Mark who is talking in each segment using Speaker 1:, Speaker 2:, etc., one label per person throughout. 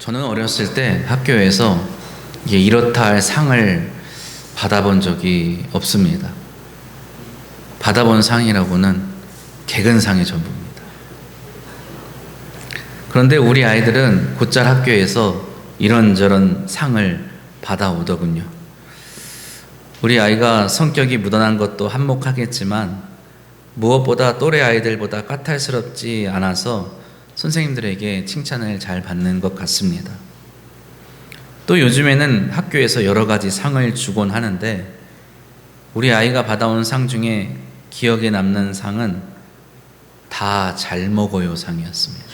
Speaker 1: 저는 어렸을 때 학교에서 이렇다 할 상을 받아본 적이 없습니다. 받아본 상이라고는 개근상의 전부입니다. 그런데 우리 아이들은 곧잘 학교에서 이런저런 상을 받아오더군요. 우리 아이가 성격이 묻어난 것도 한몫하겠지만 무엇보다 또래 아이들보다 까탈스럽지 않아서 선생님들에게 칭찬을 잘 받는 것 같습니다. 또 요즘에는 학교에서 여러 가지 상을 주곤 하는데 우리 아이가 받아온 상 중에 기억에 남는 상은 다 잘 먹어요 상이었습니다.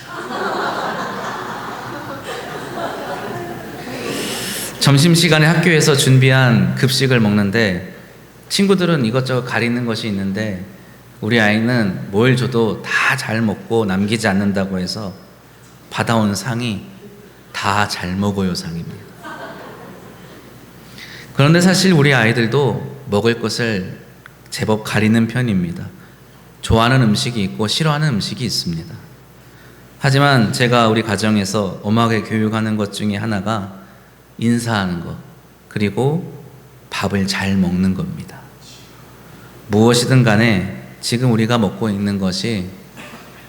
Speaker 1: 점심시간에 학교에서 준비한 급식을 먹는데 친구들은 이것저것 가리는 것이 있는데 우리 아이는 뭘 줘도 다 잘 먹고 남기지 않는다고 해서 받아온 상이 다 잘 먹어요 상입니다. 그런데 사실 우리 아이들도 먹을 것을 제법 가리는 편입니다. 좋아하는 음식이 있고 싫어하는 음식이 있습니다. 하지만 제가 우리 가정에서 엄하게 교육하는 것 중에 하나가 인사하는 것, 그리고 밥을 잘 먹는 겁니다. 무엇이든 간에 지금 우리가 먹고 있는 것이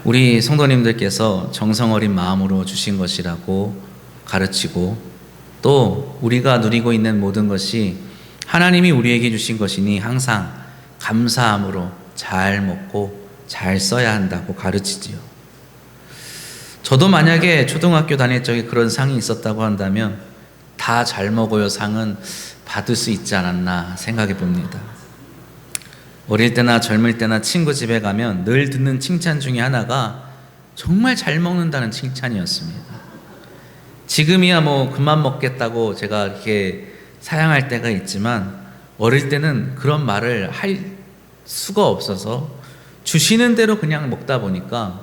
Speaker 1: 우리 성도님들께서 정성 어린 마음으로 주신 것이라고 가르치고 또 우리가 누리고 있는 모든 것이 하나님이 우리에게 주신 것이니 항상 감사함으로 잘 먹고 잘 써야 한다고 가르치지요. 저도 만약에 초등학교 다닐 적에 그런 상이 있었다고 한다면 다 잘 먹어요 상은 받을 수 있지 않았나 생각해 봅니다. 어릴 때나 젊을 때나 친구 집에 가면 늘 듣는 칭찬 중에 하나가 정말 잘 먹는다는 칭찬이었습니다. 지금이야 뭐 그만 먹겠다고 제가 이렇게 사양할 때가 있지만 어릴 때는 그런 말을 할 수가 없어서 주시는 대로 그냥 먹다 보니까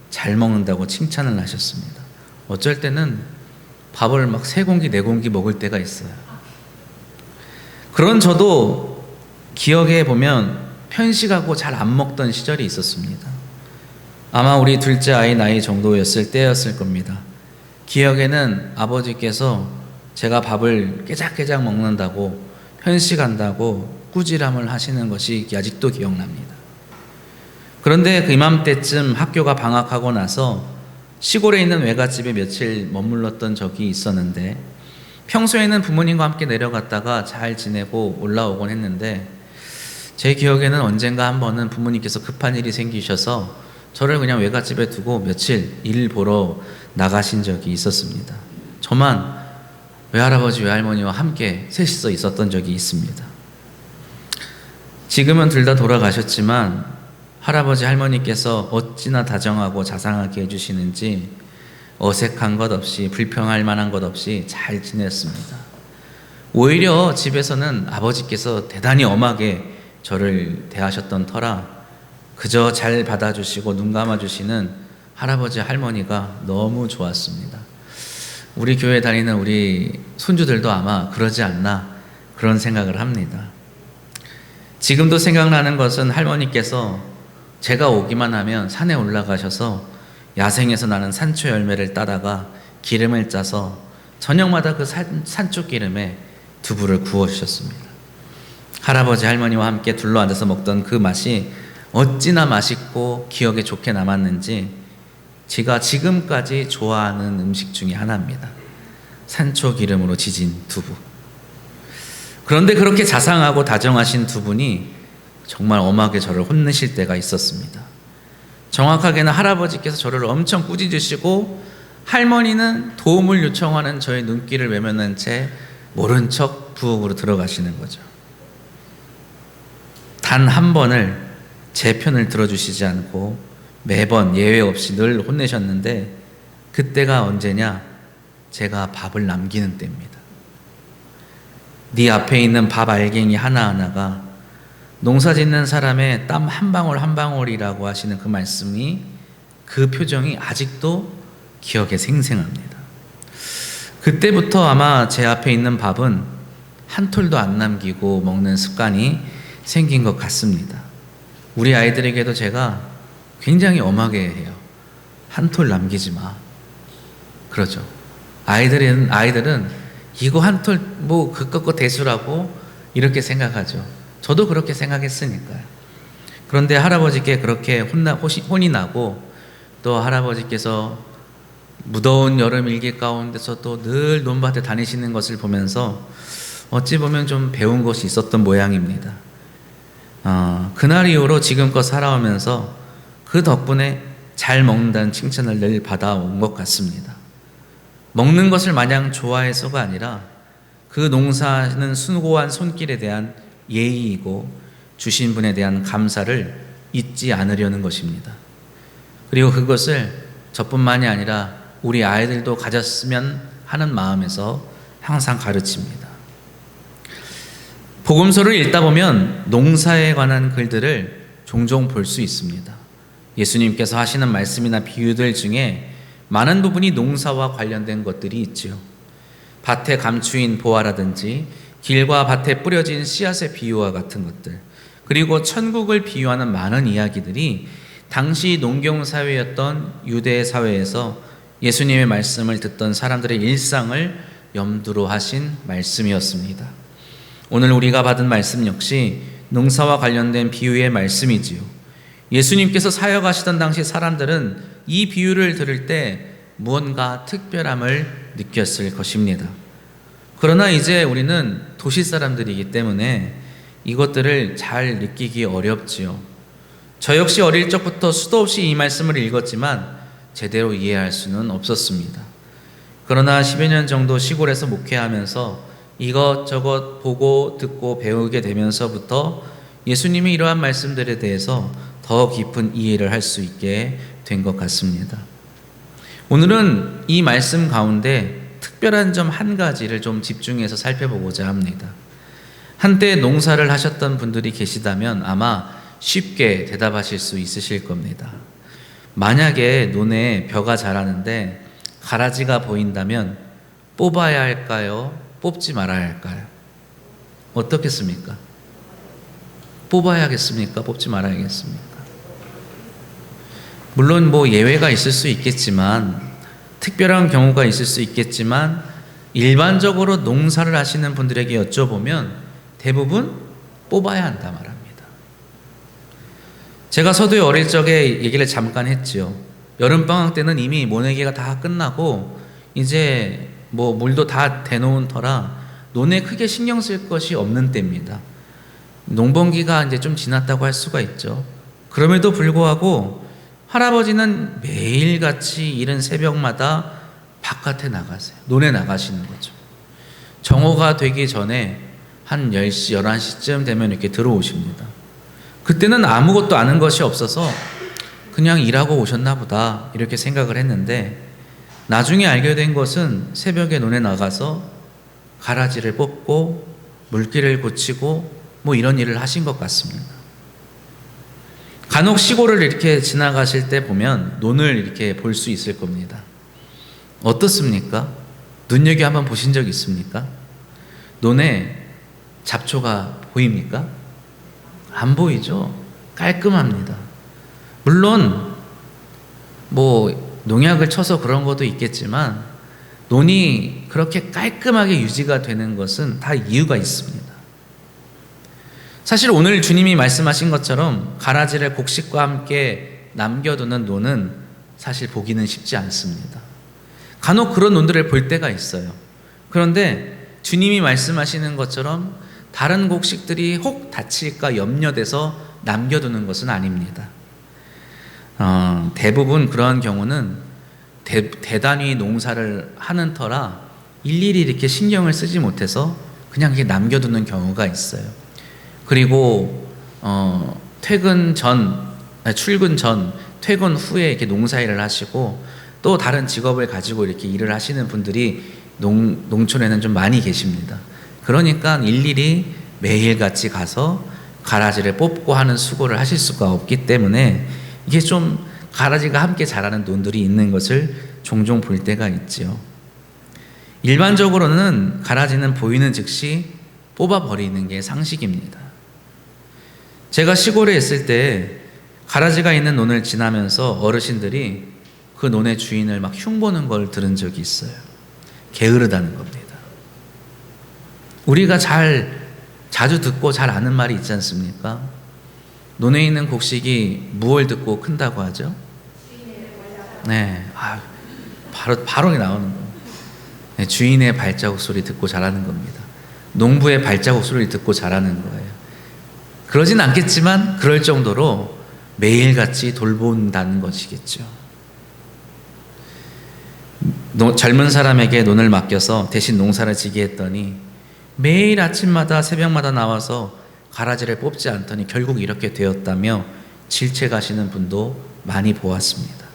Speaker 1: 잘 먹는다고 칭찬을 하셨습니다. 어쩔 때는 밥을 막 3공기 4공기 먹을 때가 있어요. 그런 저도 기억해 보면 편식하고 잘 안 먹던 시절이 있었습니다. 아마 우리 둘째 아이 나이 정도였을 때였을 겁니다. 기억에는 아버지께서 제가 밥을 깨작깨작 먹는다고 편식한다고 꾸지람을 하시는 것이 아직도 기억납니다. 그런데 그 이맘때쯤 학교가 방학하고 나서 시골에 있는 외갓집에 며칠 머물렀던 적이 있었는데 평소에는 부모님과 함께 내려갔다가 잘 지내고 올라오곤 했는데 제 기억에는 언젠가 한 번은 부모님께서 급한 일이 생기셔서 저를 그냥 외갓집에 두고 며칠 일 보러 나가신 적이 있었습니다. 저만 외할아버지 외할머니와 함께 셋이서 있었던 적이 있습니다. 지금은 둘 다 돌아가셨지만 할아버지 할머니께서 어찌나 다정하고 자상하게 해주시는지 어색한 것 없이 불평할 만한 것 없이 잘 지냈습니다. 오히려 집에서는 아버지께서 대단히 엄하게 저를 대하셨던 터라 그저 잘 받아주시고 눈 감아주시는 할아버지 할머니가 너무 좋았습니다. 우리 교회 다니는 우리 손주들도 아마 그러지 않나 그런 생각을 합니다. 지금도 생각나는 것은 할머니께서 제가 오기만 하면 산에 올라가셔서 야생에서 나는 산초 열매를 따다가 기름을 짜서 저녁마다 그 산초 기름에 두부를 구워주셨습니다. 할아버지 할머니와 함께 둘러앉아서 먹던 그 맛이 어찌나 맛있고 기억에 좋게 남았는지 제가 지금까지 좋아하는 음식 중에 하나입니다. 산초 기름으로 지진 두부. 그런데 그렇게 자상하고 다정하신 두 분이 정말 엄하게 저를 혼내실 때가 있었습니다. 정확하게는 할아버지께서 저를 엄청 꾸짖으시고 할머니는 도움을 요청하는 저의 눈길을 외면한 채 모른 척 부엌으로 들어가시는 거죠. 단 한 번을 제 편을 들어주시지 않고 매번 예외 없이 늘 혼내셨는데 그때가 언제냐? 제가 밥을 남기는 때입니다. 네 앞에 있는 밥 알갱이 하나하나가 농사짓는 사람의 땀 한 방울 한 방울이라고 하시는 그 말씀이 그 표정이 아직도 기억에 생생합니다. 그때부터 아마 제 앞에 있는 밥은 한 톨도 안 남기고 먹는 습관이 생긴 것 같습니다. 우리 아이들에게도 제가 굉장히 엄하게 해요. 한 톨 남기지 마. 그러죠. 아이들은 이거 한 톨 뭐 그것 대수라고 이렇게 생각하죠. 저도 그렇게 생각했으니까요. 그런데 할아버지께 그렇게 혼이 나고, 또 할아버지께서 무더운 여름 일기 가운데서 또 늘 논밭에 다니시는 것을 보면서 어찌 보면 좀 배운 것이 있었던 모양입니다. 그날 이후로 지금껏 살아오면서 그 덕분에 잘 먹는다는 칭찬을 늘 받아온 것 같습니다. 먹는 것을 마냥 좋아해서가 아니라 그 농사는 수고한 손길에 대한 예의이고 주신 분에 대한 감사를 잊지 않으려는 것입니다. 그리고 그것을 저뿐만이 아니라 우리 아이들도 가졌으면 하는 마음에서 항상 가르칩니다. 복음서를 읽다 보면 농사에 관한 글들을 종종 볼 수 있습니다. 예수님께서 하시는 말씀이나 비유들 중에 많은 부분이 농사와 관련된 것들이 있지요. 밭에 감추인 보화라든지 길과 밭에 뿌려진 씨앗의 비유와 같은 것들, 그리고 천국을 비유하는 많은 이야기들이 당시 농경사회였던 유대 사회에서 예수님의 말씀을 듣던 사람들의 일상을 염두로 하신 말씀이었습니다. 오늘 우리가 받은 말씀 역시 농사와 관련된 비유의 말씀이지요. 예수님께서 사역하시던 당시 사람들은 이 비유를 들을 때 무언가 특별함을 느꼈을 것입니다. 그러나 이제 우리는 도시 사람들이기 때문에 이것들을 잘 느끼기 어렵지요. 저 역시 어릴 적부터 수도 없이 이 말씀을 읽었지만 제대로 이해할 수는 없었습니다. 그러나 10여 년 정도 시골에서 목회하면서 이것저것 보고 듣고 배우게 되면서부터 예수님이 이러한 말씀들에 대해서 더 깊은 이해를 할 수 있게 된 것 같습니다. 오늘은 이 말씀 가운데 특별한 점 한 가지를 좀 집중해서 살펴보고자 합니다. 한때 농사를 하셨던 분들이 계시다면 아마 쉽게 대답하실 수 있으실 겁니다. 만약에 논에 벼가 자라는데 가라지가 보인다면 뽑아야 할까요? 뽑지 말아야 할까요? 어떻겠습니까? 뽑아야겠습니까? 뽑지 말아야겠습니까? 물론 뭐 예외가 있을 수 있겠지만, 특별한 경우가 있을 수 있겠지만, 일반적으로 농사를 하시는 분들에게 여쭤보면 대부분 뽑아야 한다 말합니다. 제가 서두에 어릴 적에 얘기를 잠깐 했지요. 여름방학 때는 이미 모내기가 다 끝나고 이제 뭐 물도 다 대놓은 터라 논에 크게 신경 쓸 것이 없는 때입니다. 농번기가 이제 좀 지났다고 할 수가 있죠. 그럼에도 불구하고 할아버지는 매일같이 이른 새벽마다 바깥에 나가세요. 논에 나가시는 거죠. 정오가 되기 전에 한 10시, 11시쯤 되면 이렇게 들어오십니다. 그때는 아무것도 아는 것이 없어서 그냥 일하고 오셨나 보다 이렇게 생각을 했는데, 나중에 알게 된 것은 새벽에 논에 나가서 가라지를 뽑고 물기를 고치고 뭐 이런 일을 하신 것 같습니다. 간혹 시골을 이렇게 지나가실 때 보면 논을 이렇게 볼 수 있을 겁니다. 어떻습니까? 눈여겨 한번 보신 적 있습니까? 논에 잡초가 보입니까? 안 보이죠? 깔끔합니다. 물론 뭐 농약을 쳐서 그런 것도 있겠지만 논이 그렇게 깔끔하게 유지가 되는 것은 다 이유가 있습니다. 사실 오늘 주님이 말씀하신 것처럼 가라지를 곡식과 함께 남겨두는 논은 사실 보기는 쉽지 않습니다. 간혹 그런 논들을 볼 때가 있어요. 그런데 주님이 말씀하시는 것처럼 다른 곡식들이 혹 다칠까 염려돼서 남겨두는 것은 아닙니다. 대부분 그러한 경우는 대단히 농사를 하는 터라 일일이 이렇게 신경을 쓰지 못해서 그냥 이렇게 남겨두는 경우가 있어요. 그리고 출근 전, 퇴근 후에 이렇게 농사일을 하시고 또 다른 직업을 가지고 이렇게 일을 하시는 분들이 농촌에는 좀 많이 계십니다. 그러니까 일일이 매일같이 가서 가라지를 뽑고 하는 수고를 하실 수가 없기 때문에 이게 좀 가라지가 함께 자라는 논들이 있는 것을 종종 볼 때가 있지요. 일반적으로는 가라지는 보이는 즉시 뽑아버리는 게 상식입니다. 제가 시골에 있을 때 가라지가 있는 논을 지나면서 어르신들이 그 논의 주인을 막 흉보는 걸 들은 적이 있어요. 게으르다는 겁니다. 우리가 자주 듣고 잘 아는 말이 있지 않습니까? 논에 있는 곡식이 무엇을 듣고 큰다고 하죠? 네, 바로 나오는 거예요. 네, 주인의 발자국 소리 듣고 자라는 겁니다. 농부의 발자국 소리를 듣고 자라는 거예요. 그러진 않겠지만 그럴 정도로 매일같이 돌본다는 것이겠죠. 젊은 사람에게 논을 맡겨서 대신 농사를 지게 했더니 매일 아침마다 새벽마다 나와서 가라지를 뽑지 않더니 결국 이렇게 되었다며 질책하시는 분도 많이 보았습니다.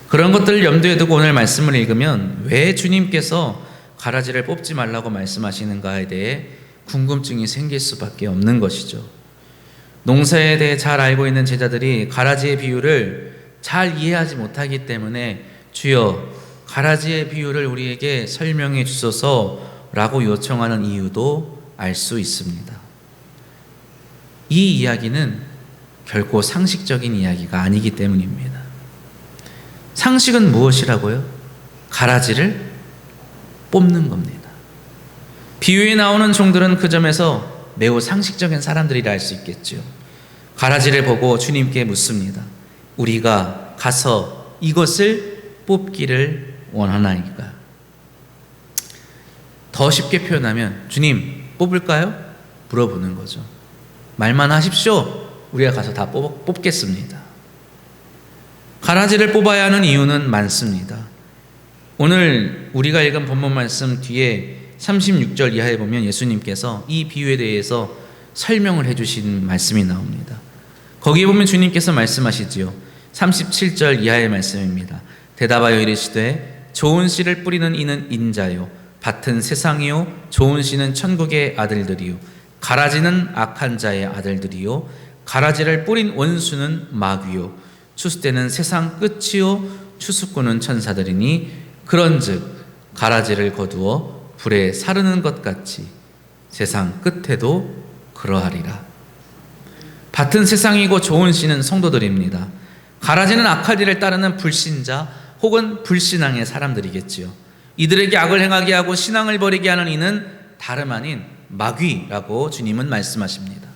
Speaker 1: 그런 것들을 염두에 두고 오늘 말씀을 읽으면 왜 주님께서 가라지를 뽑지 말라고 말씀하시는가에 대해 궁금증이 생길 수밖에 없는 것이죠. 농사에 대해 잘 알고 있는 제자들이 가라지의 비유를 잘 이해하지 못하기 때문에 주여 가라지의 비유를 우리에게 설명해 주소서라고 요청하는 이유도 알 수 있습니다. 이 이야기는 결코 상식적인 이야기가 아니기 때문입니다. 상식은 무엇이라고요? 가라지를 뽑는 겁니다. 비유에 나오는 종들은 그 점에서 매우 상식적인 사람들이라 할 수 있겠죠. 가라지를 보고 주님께 묻습니다. 우리가 가서 이것을 뽑기를 원하나이까? 더 쉽게 표현하면 주님 뽑을까요? 물어보는 거죠. 말만 하십시오. 우리가 가서 다 뽑겠습니다. 가라지를 뽑아야 하는 이유는 많습니다. 오늘 우리가 읽은 본문 말씀 뒤에 36절 이하에 보면 예수님께서 이 비유에 대해서 설명을 해주신 말씀이 나옵니다. 거기에 보면 주님께서 말씀하시지요. 37절 이하의 말씀입니다. 대답하여 이르시되 좋은 씨를 뿌리는 이는 인자요 밭은 세상이요 좋은 씨는 천국의 아들들이요 가라지는 악한 자의 아들들이요 가라지를 뿌린 원수는 마귀요 추수때는 세상 끝이요 추수꾼은 천사들이니 그런즉 가라지를 거두어 불에 사르는 것 같이 세상 끝에도 그러하리라. 밭은 세상이고 좋은 씨는 성도들입니다. 가라지는 악한 일을 따르는 불신자 혹은 불신앙의 사람들이겠지요. 이들에게 악을 행하게 하고 신앙을 버리게 하는 이는 다름 아닌 마귀라고 주님은 말씀하십니다.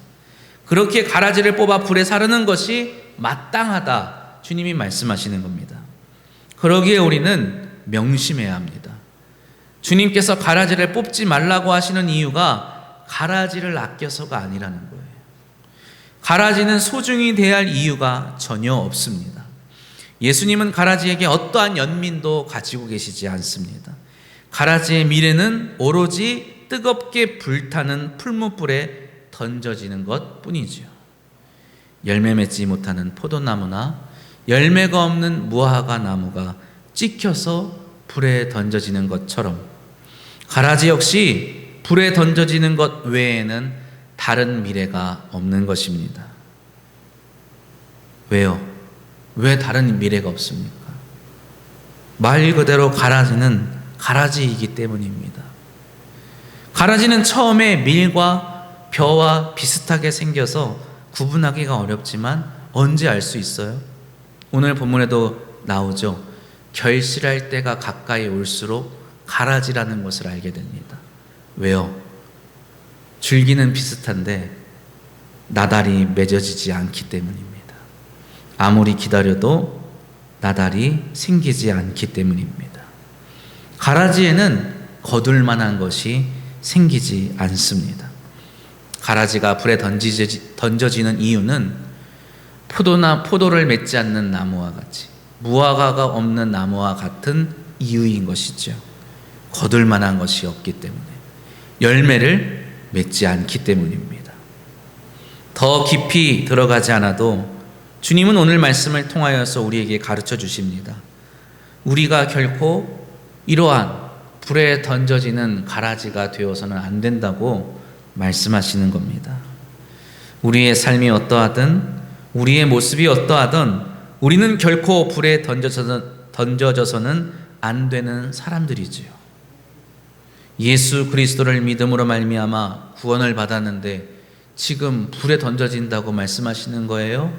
Speaker 1: 그렇게 가라지를 뽑아 불에 사르는 것이 마땅하다 주님이 말씀하시는 겁니다. 그러기에 우리는 명심해야 합니다. 주님께서 가라지를 뽑지 말라고 하시는 이유가 가라지를 아껴서가 아니라는 거예요. 가라지는 소중히 대할 이유가 전혀 없습니다. 예수님은 가라지에게 어떠한 연민도 가지고 계시지 않습니다. 가라지의 미래는 오로지 뜨겁게 불타는 풀무불에 던져지는 것 뿐이죠. 열매 맺지 못하는 포도나무나 열매가 없는 무화과 나무가 찍혀서 불에 던져지는 것처럼 가라지 역시 불에 던져지는 것 외에는 다른 미래가 없는 것입니다. 왜요? 왜 다른 미래가 없습니까? 말 그대로 가라지는 가라지이기 때문입니다. 가라지는 처음에 밀과 벼와 비슷하게 생겨서 구분하기가 어렵지만 언제 알 수 있어요? 오늘 본문에도 나오죠. 결실할 때가 가까이 올수록 가라지라는 것을 알게 됩니다. 왜요? 줄기는 비슷한데 나달이 맺어지지 않기 때문입니다. 아무리 기다려도 나달이 생기지 않기 때문입니다. 가라지에는 거둘 만한 것이 생기지 않습니다. 가라지가 불에 던져지는 이유는 포도를 맺지 않는 나무와 같이 무화과가 없는 나무와 같은 이유인 것이죠. 거둘 만한 것이 없기 때문에 열매를 맺지 않기 때문입니다. 더 깊이 들어가지 않아도 주님은 오늘 말씀을 통하여서 우리에게 가르쳐 주십니다. 우리가 결코 이러한 불에 던져지는 가라지가 되어서는 안 된다고 말씀하시는 겁니다. 우리의 삶이 어떠하든 우리의 모습이 어떠하든 우리는 결코 불에 던져져서는 안 되는 사람들이지요. 예수 그리스도를 믿음으로 말미암아 구원을 받았는데 지금 불에 던져진다고 말씀하시는 거예요?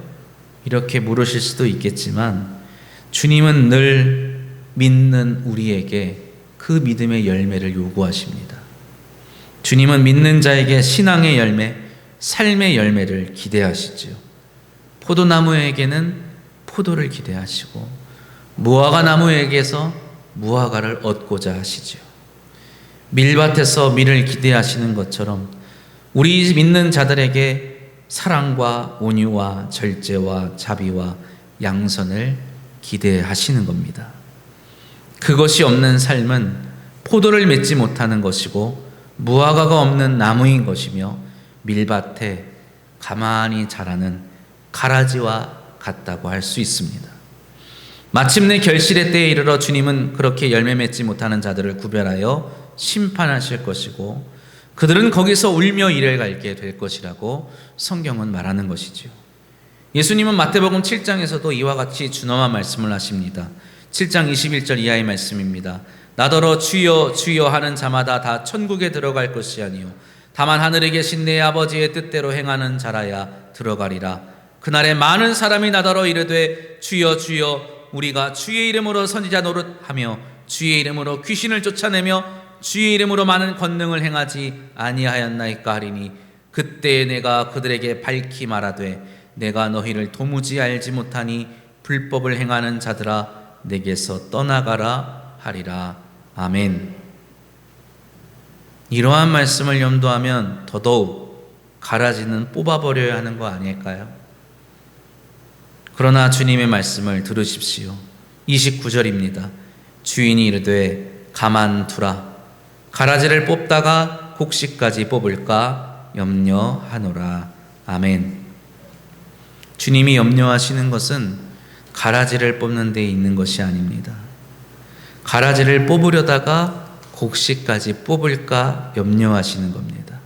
Speaker 1: 이렇게 물으실 수도 있겠지만 주님은 늘 믿는 우리에게 그 믿음의 열매를 요구하십니다. 주님은 믿는 자에게 신앙의 열매, 삶의 열매를 기대하시지요. 포도나무에게는 포도를 기대하시고 무화과 나무에게서 무화과를 얻고자 하시지요. 밀밭에서 밀을 기대하시는 것처럼 우리 믿는 자들에게 사랑과 온유와 절제와 자비와 양선을 기대하시는 겁니다. 그것이 없는 삶은 포도를 맺지 못하는 것이고 무화과가 없는 나무인 것이며 밀밭에 가만히 자라는 가라지와 같다고 할 수 있습니다. 마침내 결실의 때에 이르러 주님은 그렇게 열매 맺지 못하는 자들을 구별하여 심판하실 것이고 그들은 거기서 울며 이를 갈게 될 것이라고 성경은 말하는 것이지요. 예수님은 마태복음 7장에서도 이와 같이 준엄한 말씀을 하십니다. 7장 21절 이하의 말씀입니다. 나더러 주여 주여 하는 자마다 다 천국에 들어갈 것이 아니요 다만 하늘에 계신 내 아버지의 뜻대로 행하는 자라야 들어가리라. 그날에 많은 사람이 나더러 이르되 주여 주여 우리가 주의 이름으로 선지자 노릇하며 주의 이름으로 귀신을 쫓아내며 주의 이름으로 많은 권능을 행하지 아니하였나이까 하리니 그때 내가 그들에게 밝히 말하되 내가 너희를 도무지 알지 못하니 불법을 행하는 자들아 내게서 떠나가라 하리라. 아멘. 이러한 말씀을 염두하면 더더욱 가라지는 뽑아버려야 하는 거 아닐까요? 그러나 주님의 말씀을 들으십시오. 29절입니다. 주인이 이르되 가만두라. 가라지를 뽑다가 곡식까지 뽑을까 염려하노라. 아멘. 주님이 염려하시는 것은 가라지를 뽑는 데 있는 것이 아닙니다. 가라지를 뽑으려다가 곡식까지 뽑을까 염려하시는 겁니다.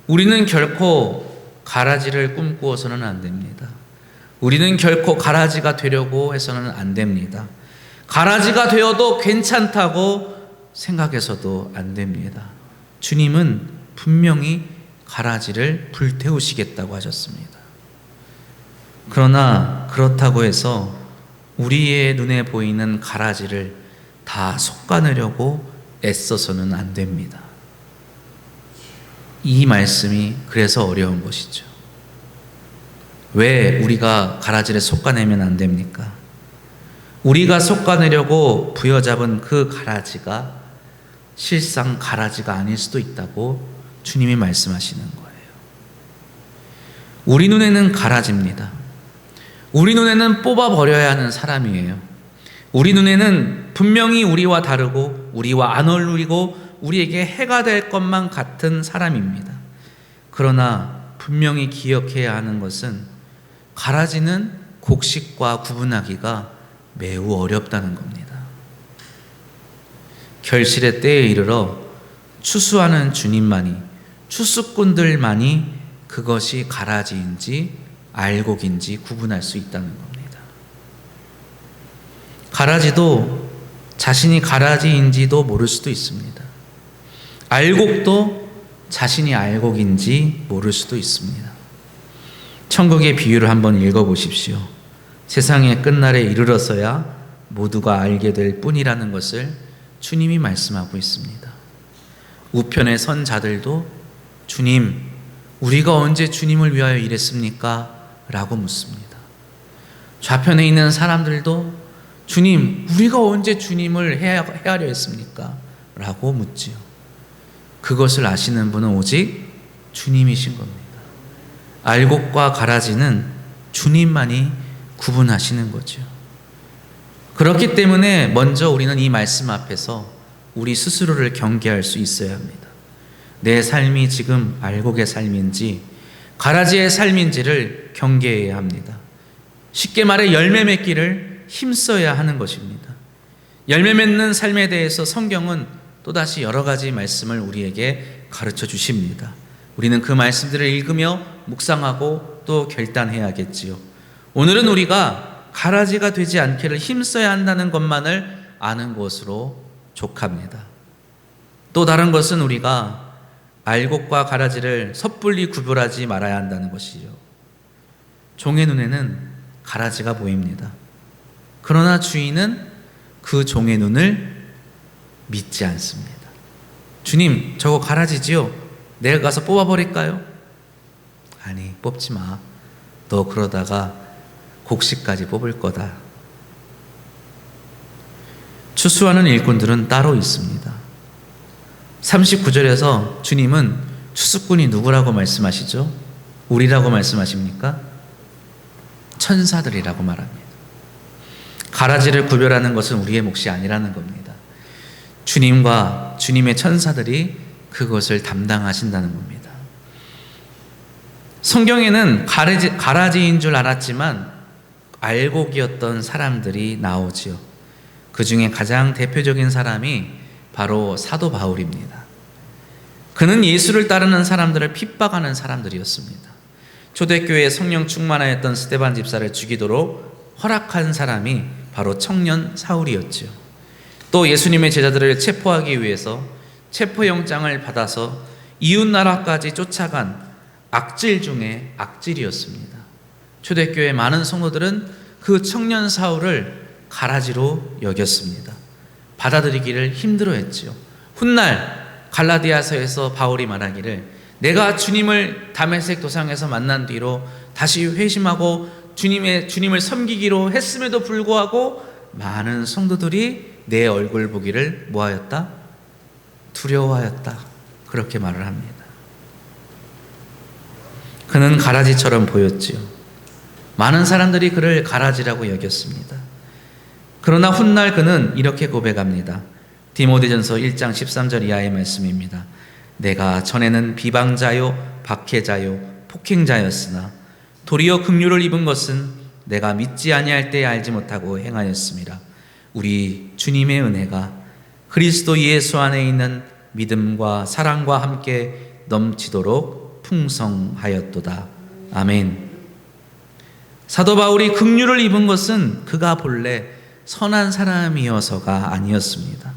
Speaker 1: 우리는 결코 가라지를 꿈꾸어서는 안 됩니다. 우리는 결코 가라지가 되려고 해서는 안 됩니다. 가라지가 되어도 괜찮다고 생각해서도 안 됩니다. 주님은 분명히 가라지를 불태우시겠다고 하셨습니다. 그러나 그렇다고 해서 우리의 눈에 보이는 가라지를 다 솎아내려고 애써서는 안 됩니다. 이 말씀이 그래서 어려운 것이죠. 왜 우리가 가라지를 솎아내면 안 됩니까? 우리가 솎아내려고 부여잡은 그 가라지가 실상 가라지가 아닐 수도 있다고 주님이 말씀하시는 거예요. 우리 눈에는 가라지입니다. 우리 눈에는 뽑아버려야 하는 사람이에요. 우리 눈에는 분명히 우리와 다르고 우리와 안 어울리고 우리에게 해가 될 것만 같은 사람입니다. 그러나 분명히 기억해야 하는 것은 가라지는 곡식과 구분하기가 매우 어렵다는 겁니다. 결실의 때에 이르러 추수하는 주님만이, 추수꾼들만이 그것이 가라지인지 알곡인지 구분할 수 있다는 겁니다. 가라지도 자신이 가라지인지도 모를 수도 있습니다. 알곡도 자신이 알곡인지 모를 수도 있습니다. 천국의 비유를 한번 읽어보십시오. 세상의 끝날에 이르러서야 모두가 알게 될 뿐이라는 것을 주님이 말씀하고 있습니다. 우편에 선 자들도 주님, 우리가 언제 주님을 위하여 일했습니까? 라고 묻습니다. 좌편에 있는 사람들도 주님, 우리가 언제 주님을 헤아려 했습니까? 라고 묻지요. 그것을 아시는 분은 오직 주님이신 겁니다. 알곡과 가라지는 주님만이 구분하시는 거죠. 그렇기 때문에 먼저 우리는 이 말씀 앞에서 우리 스스로를 경계할 수 있어야 합니다. 내 삶이 지금 알곡의 삶인지 가라지의 삶인지를 경계해야 합니다. 쉽게 말해 열매 맺기를 힘써야 하는 것입니다. 열매 맺는 삶에 대해서 성경은 또다시 여러 가지 말씀을 우리에게 가르쳐 주십니다. 우리는 그 말씀들을 읽으며 묵상하고 또 결단해야겠지요. 오늘은 우리가 가라지가 되지 않기를 힘써야 한다는 것만을 아는 것으로 족합니다. 또 다른 것은 우리가 알곡과 가라지를 섣불리 구별하지 말아야 한다는 것이죠. 종의 눈에는 가라지가 보입니다. 그러나 주인은 그 종의 눈을 믿지 않습니다. 주님, 저거 가라지지요? 내가 가서 뽑아버릴까요? 아니, 뽑지 마. 너 그러다가 곡식까지 뽑을 거다. 추수하는 일꾼들은 따로 있습니다. 39절에서 주님은 추수꾼이 누구라고 말씀하시죠? 우리라고 말씀하십니까? 천사들이라고 말합니다. 가라지를 구별하는 것은 우리의 몫이 아니라는 겁니다. 주님과 주님의 천사들이 그것을 담당하신다는 겁니다. 성경에는 가라지인 줄 알았지만 알곡이었던 사람들이 나오지요. 그 중에 가장 대표적인 사람이 바로 사도 바울입니다. 그는 예수를 따르는 사람들을 핍박하는 사람들이었습니다. 초대교회에 성령 충만하였던 스데반 집사를 죽이도록 허락한 사람이 바로 청년 사울이었죠. 또 예수님의 제자들을 체포하기 위해서 체포영장을 받아서 이웃나라까지 쫓아간 악질 중에 악질이었습니다. 초대교회 많은 성도들은 그 청년 사울을 가라지로 여겼습니다. 받아들이기를 힘들어했지요. 훗날 갈라디아서에서 바울이 말하기를 내가 주님을 다메섹 도상에서 만난 뒤로 다시 회심하고 주님을 섬기기로 했음에도 불구하고 많은 성도들이 내 얼굴 보기를 뭐하였다? 두려워하였다. 그렇게 말을 합니다. 그는 가라지처럼 보였지요. 많은 사람들이 그를 가라지라고 여겼습니다. 그러나 훗날 그는 이렇게 고백합니다. 디모데전서 1장 13절 이하의 말씀입니다. 내가 전에는 비방자요 박해자요 폭행자였으나 도리어 긍휼을 입은 것은 내가 믿지 아니할 때 알지 못하고 행하였음이라. 우리 주님의 은혜가 그리스도 예수 안에 있는 믿음과 사랑과 함께 넘치도록 풍성하였도다. 아멘. 사도 바울이 긍휼을 입은 것은 그가 본래 선한 사람이어서가 아니었습니다.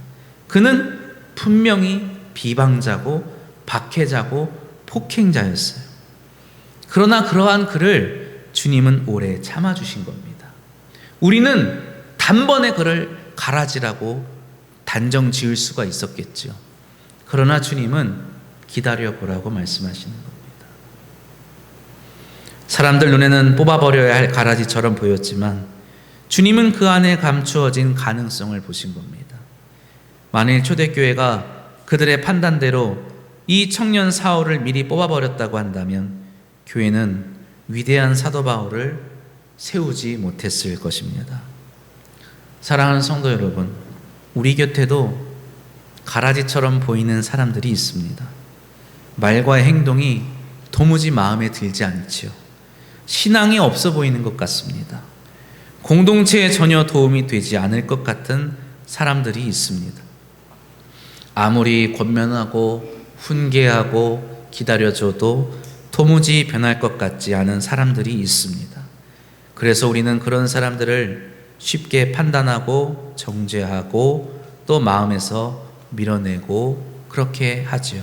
Speaker 1: 그는 분명히 비방자고 박해자고 폭행자였어요. 그러나 그러한 그를 주님은 오래 참아주신 겁니다. 우리는 단번에 그를 가라지라고 단정 지을 수가 있었겠죠. 그러나 주님은 기다려보라고 말씀하시는 겁니다. 사람들 눈에는 뽑아버려야 할 가라지처럼 보였지만 주님은 그 안에 감추어진 가능성을 보신 겁니다. 만일 초대교회가 그들의 판단대로 이 청년 사울을 미리 뽑아버렸다고 한다면 교회는 위대한 사도 바울을 세우지 못했을 것입니다. 사랑하는 성도 여러분, 우리 곁에도 가라지처럼 보이는 사람들이 있습니다. 말과 행동이 도무지 마음에 들지 않지요. 신앙이 없어 보이는 것 같습니다. 공동체에 전혀 도움이 되지 않을 것 같은 사람들이 있습니다. 아무리 권면하고 훈계하고 기다려줘도 도무지 변할 것 같지 않은 사람들이 있습니다. 그래서 우리는 그런 사람들을 쉽게 판단하고 정죄하고 또 마음에서 밀어내고 그렇게 하지요.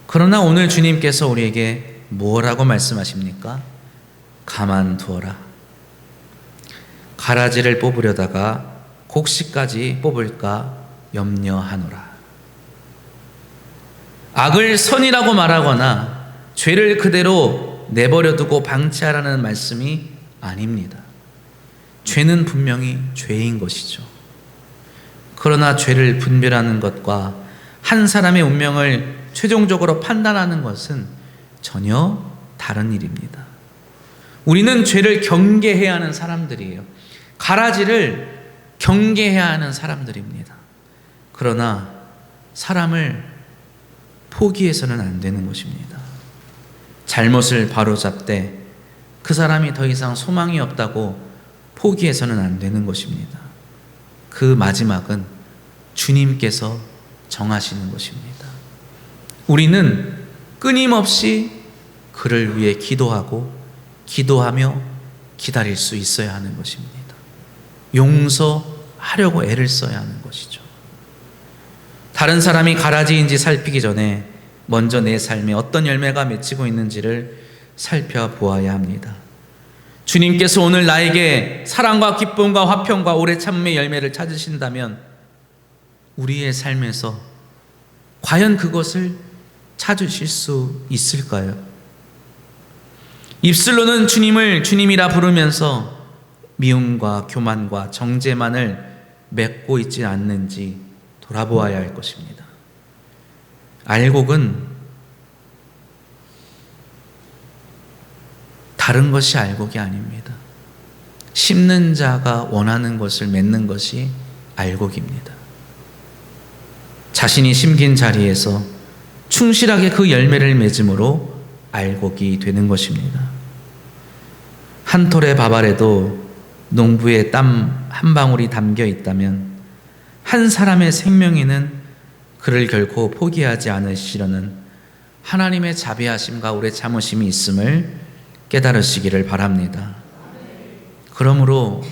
Speaker 1: 그러나 오늘 주님께서 우리에게 뭐라고 말씀하십니까? 가만두어라. 가라지를 뽑으려다가 곡식까지 뽑을까 염려하노라. 악을 선이라고 말하거나 죄를 그대로 내버려두고 방치하라는 말씀이 아닙니다. 죄는 분명히 죄인 것이죠. 그러나 죄를 분별하는 것과 한 사람의 운명을 최종적으로 판단하는 것은 전혀 다른 일입니다. 우리는 죄를 경계해야 하는 사람들이에요. 가라지를 경계해야 하는 사람들입니다. 그러나 사람을 포기해서는 안 되는 것입니다. 잘못을 바로잡되 그 사람이 더 이상 소망이 없다고 포기해서는 안 되는 것입니다. 그 마지막은 주님께서 정하시는 것입니다. 우리는 끊임없이 그를 위해 기도하며 기다릴 수 있어야 하는 것입니다. 용서하려고 애를 써야 하는 것이죠. 다른 사람이 가라지인지 살피기 전에 먼저 내 삶에 어떤 열매가 맺히고 있는지를 살펴보아야 합니다. 주님께서 오늘 나에게 사랑과 기쁨과 화평과 오래 참음의 열매를 찾으신다면 우리의 삶에서 과연 그것을 찾으실 수 있을까요? 입술로는 주님을 주님이라 부르면서 미움과 교만과 정죄만을 맺고 있지 않는지 돌아보아야 할 것입니다. 알곡은 다른 것이 알곡이 아닙니다. 심는 자가 원하는 것을 맺는 것이 알곡입니다. 자신이 심긴 자리에서 충실하게 그 열매를 맺음으로 알곡이 되는 것입니다. 한 톨의 밥 아래도 농부의 땀 한 방울이 담겨 있다면 한 사람의 생명에는 그를 결코 포기하지 않으시려는 하나님의 자비하심과 오래 참으심이 있음을 깨달으시기를 바랍니다. 그러므로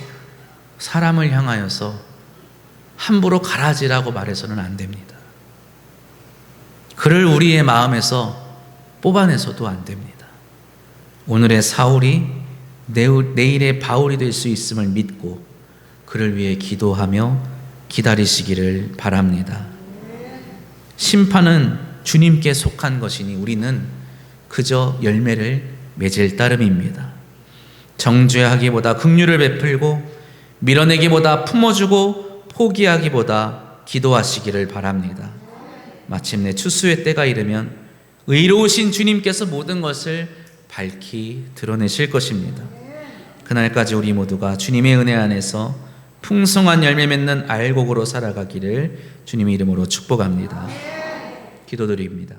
Speaker 1: 사람을 향하여서 함부로 가라지라고 말해서는 안 됩니다. 그를 우리의 마음에서 뽑아내서도 안 됩니다. 오늘의 사울이 내일의 바울이 될 수 있음을 믿고 그를 위해 기도하며 기다리시기를 바랍니다. 심판은 주님께 속한 것이니 우리는 그저 열매를 맺을 따름입니다. 정죄하기보다 긍휼을 베풀고 밀어내기보다 품어주고 포기하기보다 기도하시기를 바랍니다. 마침내 추수의 때가 이르면 의로우신 주님께서 모든 것을 밝히 드러내실 것입니다. 그날까지 우리 모두가 주님의 은혜 안에서 풍성한 열매 맺는 알곡으로 살아가기를 주님의 이름으로 축복합니다. 기도드립니다.